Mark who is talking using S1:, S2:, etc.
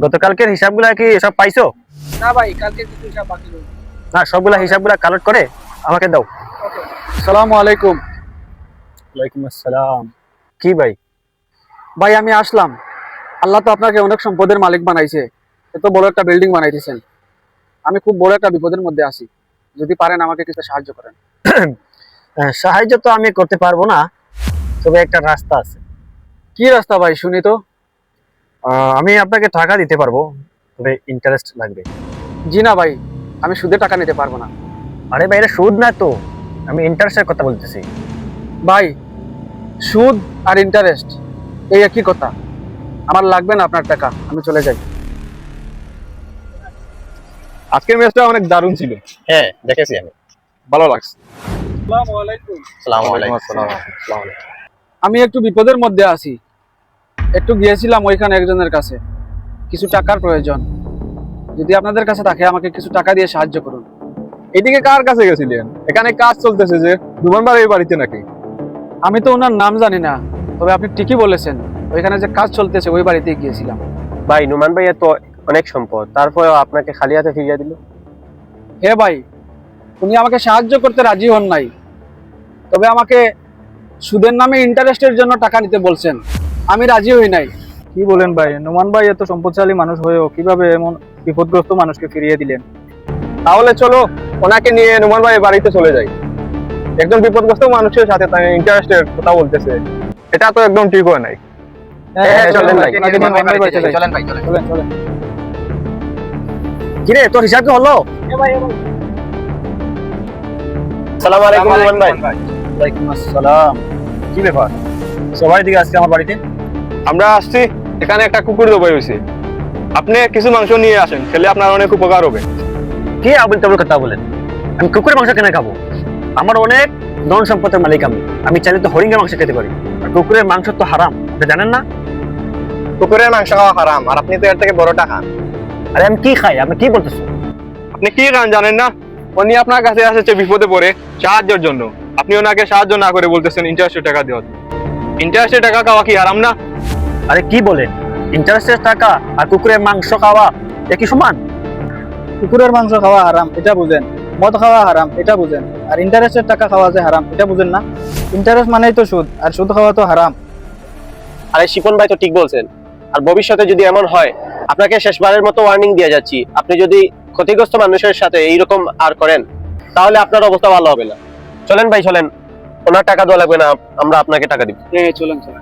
S1: গতকালকের হিসাবগুলা কি সব পাইছো?
S2: না ভাই, কালকে কিছু হিসাব বাকি রয়েছে।
S1: না, সবগুলা হিসাবগুলা কালেক্ট করে আমাকে দাও।
S2: ওকে। আসসালামু আলাইকুম।
S1: ওয়ালাইকুম আসসালাম। কি ভাই?
S2: ভাই আমি আসলাম। আল্লাহ তো আপনাকে অনেক সম্পদের মালিক বানাইছে, এত বড় একটা বিল্ডিং বানাইতেছেন। আমি খুব বড় একটা বিপদের মধ্যে আছি, যদি পারেন আমাকে কিছু সাহায্য করেন।
S1: সাহায্য তো আমি করতে পারবো না, তবে একটা রাস্তা আছে।
S2: কি রাস্তা ভাই, শুনি তো।
S1: আমি আপনাকে টাকা দিতে পারবো, তবে ইন্টারেস্ট লাগবে।
S2: জি না ভাই, আমি সুদে টাকা নিতে পারবো না।
S1: আরে ভাই, এটা সুদ না তো, আমি ইন্টারেস্টের কথা বলতেছি।
S2: ভাই, সুদ আর ইন্টারেস্ট এই একই কথা। আমার লাগবে না আপনার টাকা, আমি চলে যাই।
S3: আজকের ম্যাচটা অনেক দারুণ ছিল।
S1: হ্যাঁ, দেখেছি আমি।
S3: ভালো লাগছে।
S1: আসসালামু আলাইকুম।
S2: আমি একটু বিপদের মধ্যে আছি, একটু গিয়েছিলাম ওইখানে একজনের কাছে, কিছু টাকার প্রয়োজন। যদি আপনাদের কাছে থাকে আমাকে কিছু টাকা দিয়ে সাহায্য করুন।
S3: এদিকে কার কাছে গেছিলেন? এখানে কাজ চলতেছে যে দুবার এই বাড়িতে নাকি?
S2: আমি তো ওনার নাম জানি না, তবে আপনি ঠিকই বলেছেন, ওইখানে যে কাজ চলতেছে ওই বাড়িতেই গিয়েছিলাম।
S1: ভাই, নুমান ভাইয়ের তো অনেক সম্পদ, তারপরেও আপনাকে খালি হাতে ফিরিয়ে দিল।
S2: হে ভাই, উনি আমাকে সাহায্য করতে রাজি হন নাই, তবে আমাকে সুদের নামে ইন্টারেস্টের জন্য টাকা নিতে বলছেন। আমি রাজি হই নাই।
S4: কি বলেন ভাই, নোমান ভাই এত সম্পদশালী মানুষ হয়েও কিভাবে এমন বিপদগ্রস্ত মানুষকে ফিরিয়ে দিলেন?
S3: তাহলে চলো ওনাকে নিয়ে নুমান ভাই বাড়িতে চলে যাই। একজন বিপদগ্রস্ত মানুষের সাথে তাই ইন্টারেস্টের কথা বলতেছে, এটা তো একদম ঠিক হয় নাই। চলেন ভাই।
S2: চলেন চলেন।
S1: কিরে, তোর হিসাব কি হলো? আসসালামু আলাইকুম নুমান ভাই। ওয়ালাইকুম আসসালাম। কি ব্যাপার, সবাই দিকে আজকে আমার বাড়িতে?
S3: আমরা আসছি, এখানে একটা কুকুর দবাই হয়েছে। আপনি কিছু মাংস নিয়ে আসেন, খেলে আপনার অনেক উপকার হবে।
S1: কি আবল তাবল কথা বলেন? আমি কুকুরের মাংস কেন খাবো? আমার অনেক ধন সম্পদের মালিক আমি। আমি চাইলে তো হরিণের মাংস খেতে পারি, আর কুকুরের মাংস তো হারাম, আপনি জানেন না?
S3: কুকুরের মাংস খাওয়া হারাম, আর আপনি তো এর থেকে বড়টা খান।
S1: আরে আমি কি খাই, আপনি কি বলতেছো?
S3: আপনি কি খান জানেন না? উনি আপনার কাছে এসেছে বিপদে পড়ে সাহায্যের জন্য, আপনি ওনাকে সাহায্য না করে বলতেছেন ইন্টারেস্টের টাকা দেওয়া। ইন্টারেস্টের টাকা খাওয়া কি হারাম না?
S1: আরে কি বলেন, ইন্টারেস্টের টাকা আর কুকুরের মাংস খাওয়া একই সমান?
S4: কুকুরের মাংস খাওয়া হারাম এটা বুঝেন, মদ খাওয়া হারাম এটা বুঝেন, আর ইন্টারেস্টের টাকা খাওয়া যে হারাম এটা বুঝেন না? ইন্টারেস্ট মানেই তো সুদ, আর সুদ খাওয়া তো হারাম।
S5: আরে শিপন ভাই তো ঠিক বলছেন। আর ভবিষ্যতে যদি এমন হয়, আপনাকে শেষবারের মতো ওয়ার্নিং দিয়ে যাচ্ছি, আপনি যদি ক্ষতিগ্রস্ত মানুষের সাথে এইরকম আর করেন, তাহলে আপনার অবস্থা ভালো হবে না। চলেন ভাই, চলেন। ওনার টাকা দেওয়া লাগবে না, আমরা আপনাকে টাকা দিব।
S2: হ্যাঁ চলেন চলেন।